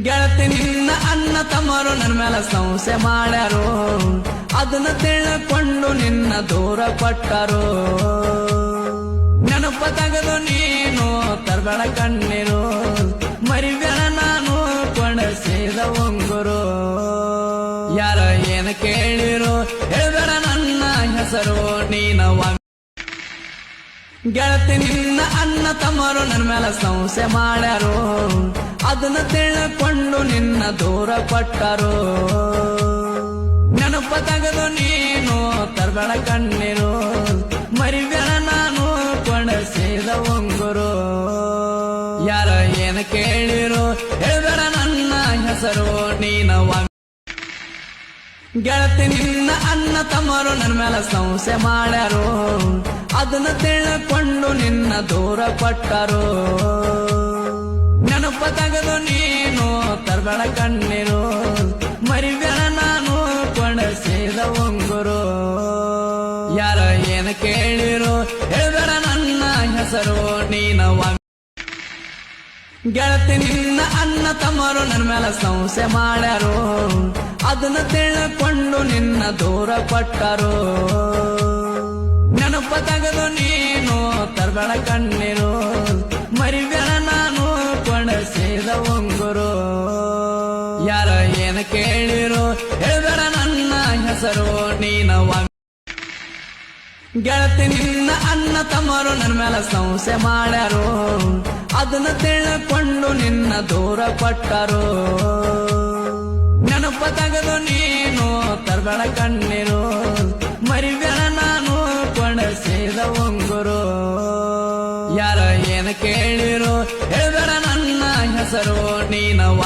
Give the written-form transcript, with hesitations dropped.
ಗೆಳತಿ ನಿನ್ನ ಅಣ್ಣ ತಮ್ಮರು ನನ್ನ ಮೇಲೆ ಸಂಶಯ ಮಾಡ್ಯಾರೋ, ಅದನ್ನ ತಿಳ್ಕೊಂಡು ನಿನ್ನ ದೂರ ಪಟ್ಟರು. ನೆನಪ ತೆಗೆದು ನೀನು ತರಬೇಡ ಕಣ್ಣೀರು, ಮರಿಬೇಡ ನಾನು ಕೊಡಸಿದ ಉಂಗುರು. ಯಾರ ಏನ ಕೇಳಿರೋ ಹೇಳ್ಬೇಡ ನನ್ನ ಹೆಸರು ನೀನವ. ಗೆಳತಿ ನಿನ್ನ ಅಣ್ಣ ತಮ್ಮರು ನನ್ನ ಮೇಲೆ ಸಂಶಯ ಮಾಡ್ಯಾರೋ, ಅದನ್ನ ತಿಳ್ಕೊಂಡು ನಿನ್ನ ದೂರ ಪಟ್ಟರು. ನೆನಪ ತೆಗೆದು ನೀನು ತರಬೇಡ ಕಣ್ಣೀರು, ಮರಿಬೇಡ ನಾನು ಕೊಡಸಿದ ಉಂಗುರು. ಯಾರ ಏನ ಕೇಳಿರೋ ಹೇಳ್ಬೇಡ ನನ್ನ ಹೆಸರು ನೀನವ. ಗೆಳತಿ ನಿನ್ನ ಅಣ್ಣ ತಮ್ಮರು ನನ್ನ ಮೇಲೆ ಸಂಶಯ ಮಾಡ್ಯಾರೋ, ಅದನ್ನ ತಿಳ್ಕೊಂಡು ನಿನ್ನ ದೂರ ಪಟ್ಟರು. ನೆನಪ ತೆಗೆದು ನೀನು ತರಬೇಡ ಕಣ್ಣೀರು, ಮರಿಬೇಡ ನಾನು ಕೊಡಸಿದ ಉಂಗುರು. ಯಾರ ಏನ ಕೇಳಿರೋ ಹೇಳ್ಬೇಡ ನನ್ನ ಹೆಸರು ನೀನವ. ಗೆಳತಿ ನಿನ್ನ ಅಣ್ಣ ತಮ್ಮರು ನನ್ನ ಮೇಲೆ ಸಂಶಯ ಮಾಡ್ಯಾರೋ, ಅದನ್ನ ತಿಳ್ಕೊಂಡು ನಿನ್ನ ದೂರ ಪಟ್ಟರು. ನೆನಪ ತೆಗೆದು ನೀನು ತರಬೇಡ ಕಣ್ಣೀರು, ಮರಿಬೇಡ ನಾನು ಕೊಡಸಿದ ಉಂಗುರು. ಯಾರ ಏನ ಕೇಳಿರೋ ಹೇಳ್ಬೇಡ ನನ್ನ ಹೆಸರು ನೀನವ. ಗೆಳತಿ ನಿನ್ನ ಅಣ್ಣ ತಮ್ಮರು ನನ್ನ ಮೇಲೆ ಸಂಶಯ ಮಾಡ್ಯಾರೋ, ಅದನ್ನ ತಿಳ್ಕೊಂಡು ನಿನ್ನ ದೂರ ಪಟ್ಟರು. ನೆನಪ ತೆಗೆದು ನೀನು ತರಬೇಡ ಕಣ್ಣೀರು, ಮರಿಬೇಡ ನಾನು ಕೊಡಸಿದ ಉಂಗುರು. ಯಾರ ಏನ ಕೇಳಿರೋ ಹೇಳ್ಬೇಡ ನನ್ನ ಹೆಸರು ನೀನವ.